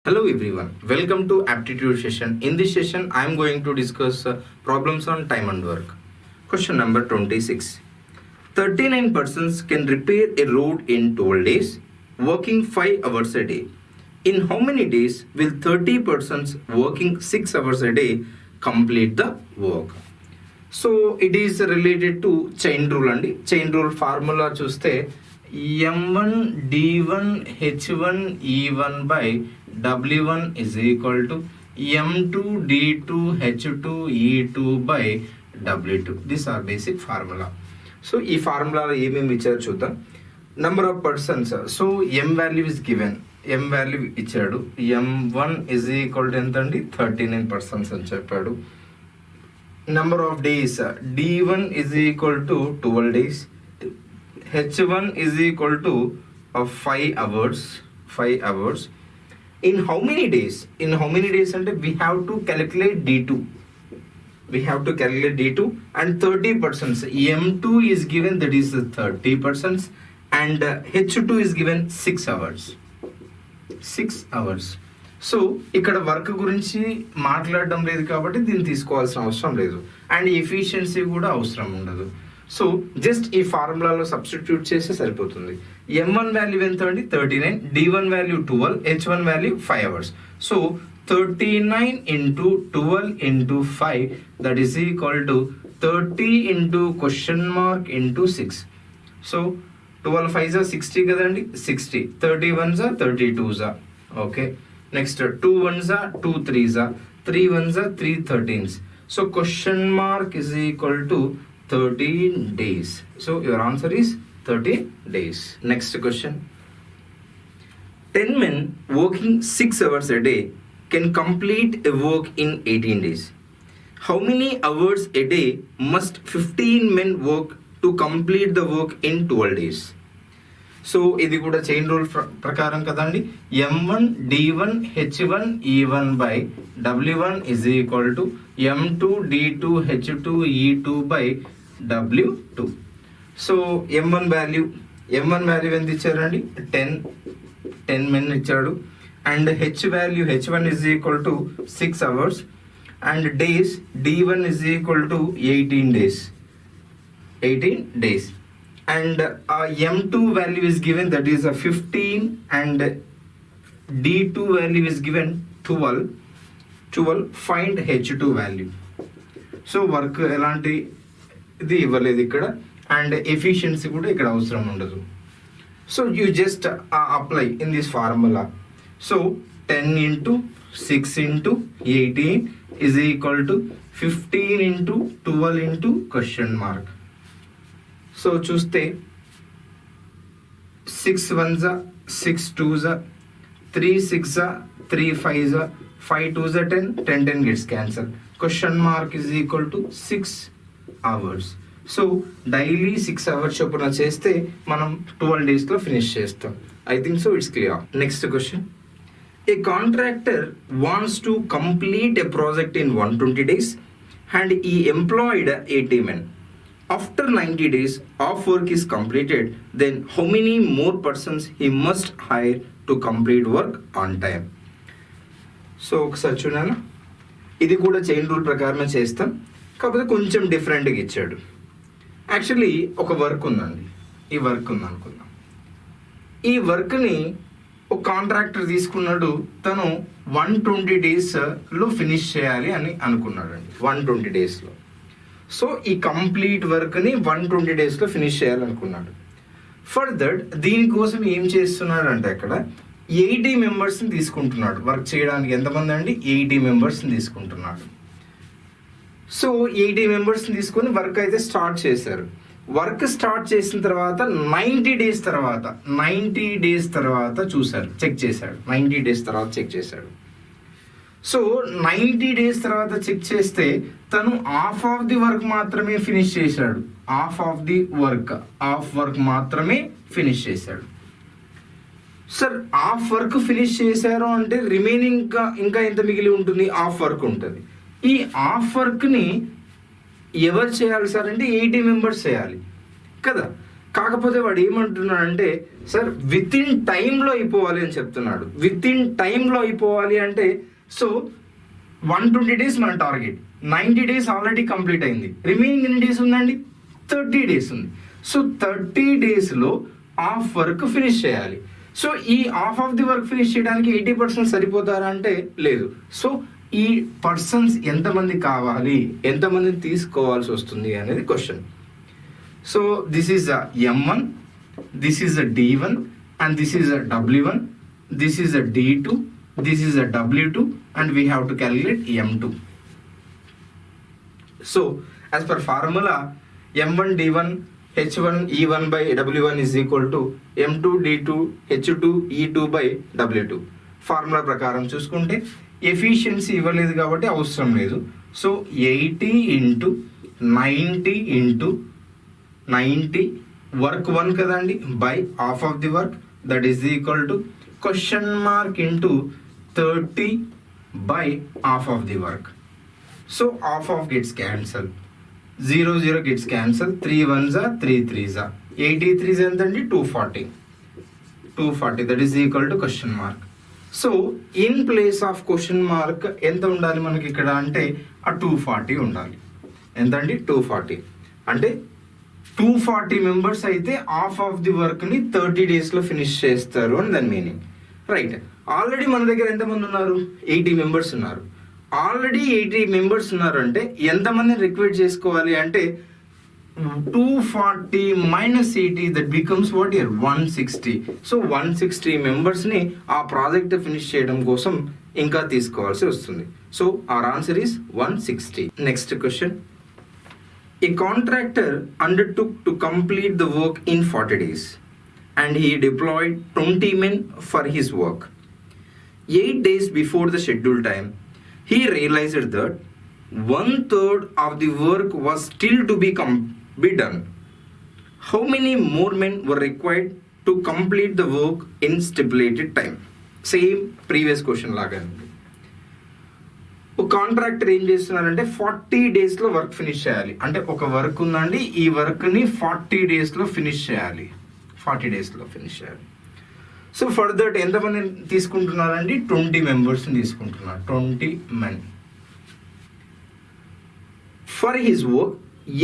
Hello everyone, welcome to aptitude session. In this session, I am going to discuss problems on time and work. Question number 26. 39 persons can repair a road in 12 days, working 5 hours a day. In how many days will 30 persons working 6 hours a day complete the work? So it is related to chain rule and chain rule formula chuste M1 D1 H1 E1 by W1 is equal to M2 D2 H2 E2 by W2. These are basic formula. So ఈ formula ఏమేమి ఇచ్చారు చూద్దాం. Number of persons, so M value is given, M value ఇచ్చాడు. M1 is equal to ఎంత అండి 39 persons అని చెప్పాడు. Number of days D1 is equal to 12 days, H1 is equal to 5 hours. In how many days? In how many days ante we have to calculate D2. We have to calculate D2 and 30%. M2 is given, that is 30%, and H2 is given 6 hours. 6 hours. So ఇక్కడ work గురించి మాట్లాడడం లేదు కాబట్టి దీన్ని తీసుకోవాల్సిన అవసరం లేదు, and efficiency కూడా అవసరం ఉండదు. సో జస్ట్ ఈ ఫార్ములాలో సబ్స్టిట్యూట్ చేస్తే సరిపోతుంది. M1 వాల్యూ ఎంత అండి 39, D1 value 12, H1 value 5 hours. So 39 into 12 into 5, that is equal to 30 into question mark into 6. So 12 5s are 60 కదండి, 60, 31s are 32s are, okay. Next 2 1s are 2 3s are, 3 1s are 3 13s. So question mark is equal to 13 days. So your answer is 13 days. Next question. 10 men working 6 hours a day can complete a work in 18 days. How many hours a day must 15 men work to complete the work in 12 days? So ఇది కూడా chain rule ప్రకారం కదండి. M1 D1 H1 E1 by W1 is equal to M2 D2 H2 E2 by W2. So M1 value ఎంత ఇచ్చారండి 10 men ఇచ్చాడు, and H1 is equal to 6 hours, and days D1 is equal to 18 days. And M2 value is given, that is 15, and D2 value is given 12. Find H2 value. So work ఎలాంటి ఇది ఇవ్వలేదు ఇక్కడ, and efficiency కూడా ఇక్కడ అవసరం ఉండదు. So you just apply in this formula. So 10 into 6 into 18 is equal to 15 into 12 into question mark. So చూస్తే 6 1s 6 2s 3 6 3 5s 5 2s 10 gets cancelled. Question mark is equal to 6 hours. So daily 6 hours చొప్పున చేస్తే మనం 12 daysలో finish చేస్తాం. I think so it's clear. Next question. A contractor wants to complete a project in 120 days and he employed 80 men. After 90 days of work is completed, then how many more persons he must hire to complete work on time? So ఒకసారి చూడాలా, ఇది కూడా chain rule ప్రకారమే చేస్తాం, కాకపోతే కొంచెం డిఫరెంట్గా ఇచ్చాడు. యాక్చువల్లీ ఒక వర్క్ ఉందండి, ఈ వర్క్ ఉంది అనుకుందాం. ఈ వర్క్ని ఒక కాంట్రాక్టర్ తీసుకున్నాడు, తను 120 daysలో ఫినిష్ చేయాలి అని అనుకున్నాడండి. 120 daysలో. సో ఈ కంప్లీట్ వర్క్ని 120 daysలో ఫినిష్ చేయాలనుకున్నాడు. ఫర్దర్ దీనికోసం ఏం చేస్తున్నాడు అంటే అక్కడ 80 మెంబర్స్ని తీసుకుంటున్నాడు వర్క్ చేయడానికి. ఎంతమంది అండి 80 మెంబర్స్ని తీసుకుంటున్నాడు. సో 80 మెంబర్స్ని తీసుకొని వర్క్ అయితే స్టార్ట్ చేశారు. వర్క్ స్టార్ట్ చేసిన తర్వాత 90 days తర్వాత చూశారు, చెక్ చేశాడు. 90 days తర్వాత చెక్ చేశాడు. సో 90 days తర్వాత చెక్ చేస్తే తను హాఫ్ ఆఫ్ ది వర్క్ మాత్రమే ఫినిష్ చేశాడు. హాఫ్ వర్క్ మాత్రమే ఫినిష్ చేశాడు. సార్ హాఫ్ వర్క్ ఫినిష్ చేశారు అంటే రిమైనింగ్ ఇంకా ఎంత మిగిలి ఉంటుంది? హాఫ్ వర్క్ ఉంటుంది. ఈ హాఫ్ వర్క్ని ఎవరు చేయాలి సార్ అంటే 80 మెంబర్స్ చేయాలి కదా. కాకపోతే వాడు ఏమంటున్నాడంటే సార్ విత్ ఇన్ టైంలో అయిపోవాలి అని చెప్తున్నాడు. విత్ ఇన్ టైంలో అయిపోవాలి అంటే సో 120 days మన టార్గెట్, 90 days ఆల్రెడీ కంప్లీట్ అయింది, రిమైనింగ్ ఎన్ని డేస్ ఉందండి? 30 days ఉంది. సో 30 daysలో హాఫ్ వర్క్ ఫినిష్ చేయాలి. సో ఈ half of the work finish చేయడానికి 80% సరిపోతారా అంటే లేదు. సో ఈ పర్సన్స్ ఎంతమంది కావాలి, ఎంతమందిని తీసుకోవాల్సి వస్తుంది అనేది question. So this is a M1, this is a D1 and this is a W1, this is a D2, this is a W2 and we have to calculate M2. So as per formula M1 D1 H1 E1 by W1 is equal to M2 D2 H2 E2 by W2. Formula ప్రకారం చూసుకుంటే efficiency ఇవ్వలేదు కాబట్టి అవసరం లేదు. So 80 into 90 into 90 work 1 కదండి by half of the work that is equal to question mark into 30 by half of the work. So half of gets cancelled. 0 0 gets cancelled. 3 1s are 3 3s are 83 ఎంతండి 240. 240 that is equal to question mark. So in place of question mark ఎంత ఉండాలి మనకి ఇక్కడ అంటే ఆ 240 ఉండాలి. ఎంతండి 240 అంటే 240 మెంబర్స్ అయితే హాఫ్ ఆఫ్ ది వర్క్ ని 30 days లో ఫినిష్ చేస్తారు అని దాని మీనింగ్. రైట్, ఆల్రెడీ మన దగ్గర ఎంతమంది ఉన్నారు? 80 members ఉన్నారు. ఆల్రెడీ 80 members ఉన్నారు అంటే ఎంతమందిని రిక్వైర్ చేసుకోవాలి అంటే 240 minus 80 that becomes what here 160. So 160 మెంబర్స్ని ఆ ప్రాజెక్ట్ ఫినిష్ చేయడం కోసం ఇంకా తీసుకోవాల్సి వస్తుంది. So our answer is 160. Next question. A contractor undertook to complete the work in 40 days and he deployed 20 men for his work. 8 days before the scheduled time, he realized that 1/3 of the work was still to be done. How many more men were required to complete the work in stipulated time? Same previous question laga. ఒక contractor ఏం చేస్తున్నారంటే 40 daysలో work finish చేయాలి. అంటే ఒక work ఉందండి, ఈ వర్క్ని 40 daysలో finish చేయాలి. 40 daysలో ఫినిష్ చేయాలి. సో ఫర్ దట్ ఎంతమంది తీసుకుంటున్నారండి? 20 members తీసుకుంటున్నారు. 20 men for his work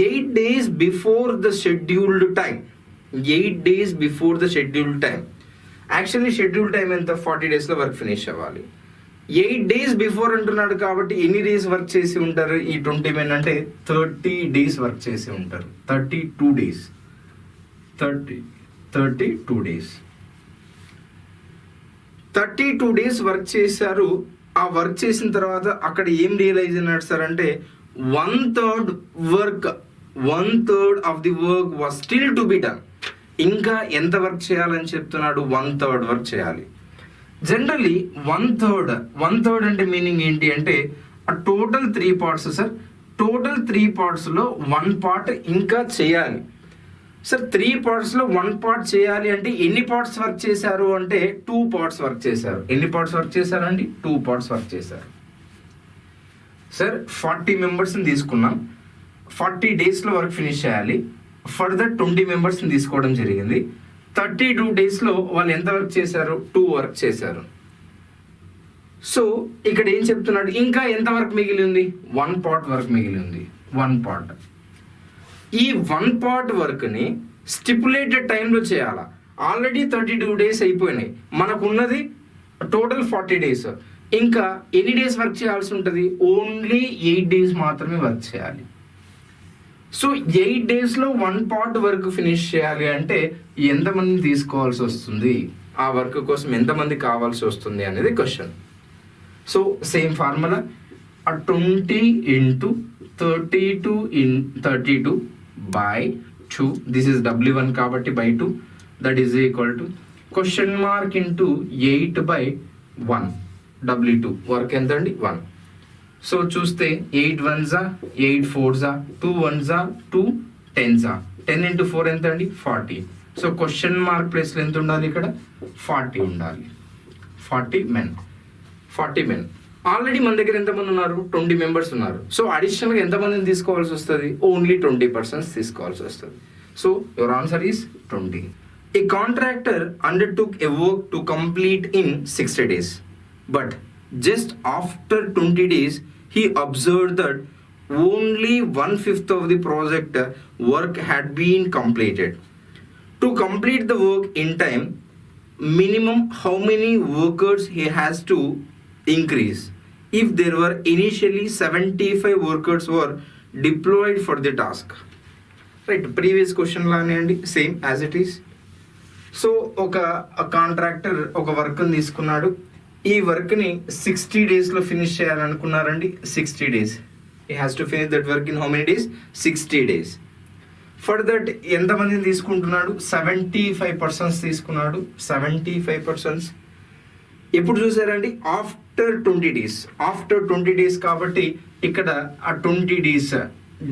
8 days before the scheduled time. 8 days before the scheduled time. Actually schedule time ఎంత? 40 daysలో వర్క్ ఫినిష్ అవ్వాలి. 8 days బిఫోర్ అంటున్నాడు కాబట్టి ఎన్ని డేస్ వర్క్ చేసి ఉంటారు ఈ 20 men అంటే 30 days వర్క్ చేసి ఉంటారు. 32 days. 32 days. 32 days వర్క్ చేశారు. ఆ వర్క్ చేసిన తర్వాత అక్కడ ఏం రియలైజ్ అయినాడు సార్ అంటే 1/3 of the work was still to be done. ఇంకా ఎంత వర్క్ చేయాలని చెప్తున్నాడు? 1/3 వర్క్ చేయాలి. జనరలీ 1/3 అంటే మీనింగ్ ఏంటి అంటే ఆ total 3 parts sir. Total 3 partsలో 1 part ఇంకా చేయాలి సార్. 3 partsలో 1 part చేయాలి అంటే ఎన్ని parts వర్క్ చేశారు అంటే 2 parts వర్క్ చేశారు. ఎన్ని parts వర్క్ చేశారండి? 2 parts వర్క్ చేశారు సార్. 40 మెంబర్స్ని తీసుకున్నాం. 40 daysలో వర్క్ ఫినిష్ చేయాలి. ఫర్దర్ 20 మెంబర్స్ని తీసుకోవడం జరిగింది. 32 daysలో వాళ్ళు ఎంత వర్క్ చేశారు? 2 వర్క్ చేశారు. సో ఇక్కడ ఏం చెప్తున్నాడు? ఇంకా ఎంత వర్క్ మిగిలి ఉంది? 1 part వర్క్ మిగిలి ఉంది. 1 part. ఈ 1 part వర్క్ని స్టిపులేటెడ్ టైంలో చేయాలా? ఆల్రెడీ 32 days అయిపోయినాయి. మనకు ఉన్నది టోటల్ 40 days. ఇంకా ఎన్ని డేస్ వర్క్ చేయాల్సి ఉంటుంది? ఓన్లీ 8 days మాత్రమే వర్క్ చేయాలి. సో 8 daysలో 1 part వర్క్ ఫినిష్ చేయాలి అంటే ఎంతమందిని తీసుకోవాల్సి వస్తుంది? ఆ వర్క్ కోసం ఎంతమంది కావాల్సి వస్తుంది అనేది question. So same formula 20 into 32 by 2. This is W1 కాబట్టి by 2. That is equal to question mark into 8 by 1. W2 work ఎంత అండి? 1. సో చూస్తే 8 1s 8 4s 2 1s 2 10s 10 into 4 ఎంత అండి? 40. సో క్వశ్చన్ మార్క్ ప్లేస్లో ఎంత ఉండాలి? ఇక్కడ 40 ఉండాలి. 40 men. ఆల్రెడీ మన దగ్గర ఎంతమంది ఉన్నారు? 20 members ఉన్నారు. సో అడిషనల్గా ఎంతమందిని తీసుకోవాల్సి వస్తుంది? ఓన్లీ 20 persons తీసుకోవాల్సి వస్తుంది. So your answer is 20. A contractor undertook a work to complete in 60 days, but just after 20 days, he observed that only 1/5 of the project work had been completed. To complete the work in time, minimum how many workers he has to increase? If there were initially 75 workers were deployed for the task. Right, previous question లానే అండి, same as it is. So ఒక contractor ఒక work తీసుకున్నాడు. ఈ వర్క్ని 60 డేస్లో finish చేయాలనుకున్నారండి. 60 days he has to finish that work in how many days? 60 days. For that ఎంతమందిని తీసుకుంటున్నాడు? 75% తీసుకున్నాడు. 75% ఎప్పుడు చూసారండి? After 20 days. ఆఫ్టర్ 20 డేస్ కాబట్టి ఇక్కడ ఆ 20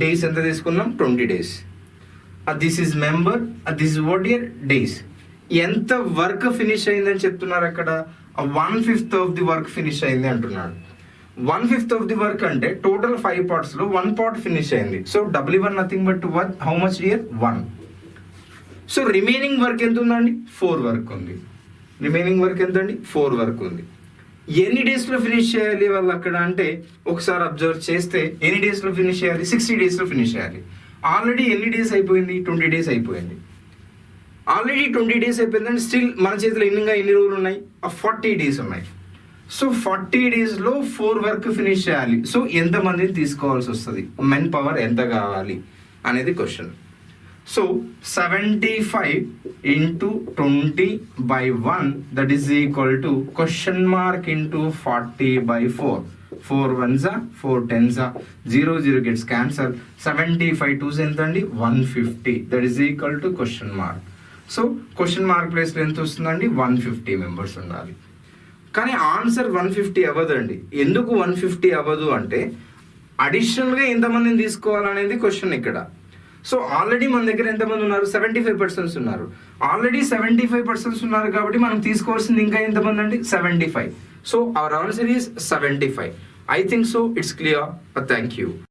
డేస్ ఎంత తీసుకున్నాం? 20 days. This is member, this is what year? Days. ఎంత వర్క్ ఫినిష్ అయిందని చెప్తున్నారు అక్కడ? 1/5 ఆఫ్ ది వర్క్ ఫినిష్ అయింది అంటున్నాడు. 1/5 ఆఫ్ ది వర్క్ అంటే టోటల్ 5 parts లో 1 part ఫినిష్ అయింది. So W1 nothing but how much year? 1. So remaining work ఎంత ఉందండి? 4 వర్క్ ఉంది. రిమైనింగ్ వర్క్ ఎంత అండి? 4 వర్క్ ఉంది. ఎన్ని డేస్లో ఫినిష్ చేయాలి వాళ్ళు అక్కడ అంటే ఒకసారి అబ్జర్వ్ చేస్తే ఎన్ని డేస్లో ఫినిష్ చేయాలి? 60 డేస్లో ఫినిష్ చేయాలి. ఆల్రెడీ ఎన్ని డేస్ అయిపోయింది? 20 డేస్ అయిపోయింది. ఆల్రెడీ 20 డేస్ అయిపోయిందంటే స్టిల్ మన చేతిలో ఎన్ని రోజులు ఉన్నాయి? 40 డేస్ ఉన్నాయి. సో 40 డేస్లో 4 వర్క్ ఫినిష్ చేయాలి. సో ఎంతమందిని తీసుకోవాల్సి వస్తుంది? మెన్ పవర్ ఎంత కావాలి అనేది question. So 75 into 20/1 that is equal to question mark into 40/4. 4 ones are 4 tens are 0 gets cancelled. 75 2s ఎంత అండి? 150. That is equal to question mark. So question mark ప్లేస్లో ఎంత వస్తుందండి? 150 మెంబర్స్ ఉండాలి. కానీ ఆన్సర్ 150 అవ్వదండి. ఎందుకు 150 అవ్వదు అంటే అడిషనల్గా ఎంతమందిని తీసుకోవాలనేది క్వశ్చన్ ఇక్కడ. సో ఆల్రెడీ మన దగ్గర ఎంతమంది ఉన్నారు? 75% ఉన్నారు. ఆల్రెడీ 75% ఉన్నారు కాబట్టి మనం తీసుకోవాల్సింది ఇంకా ఎంతమంది అండి? 75. So our answer is 75. I think so. It's clear. Thank you.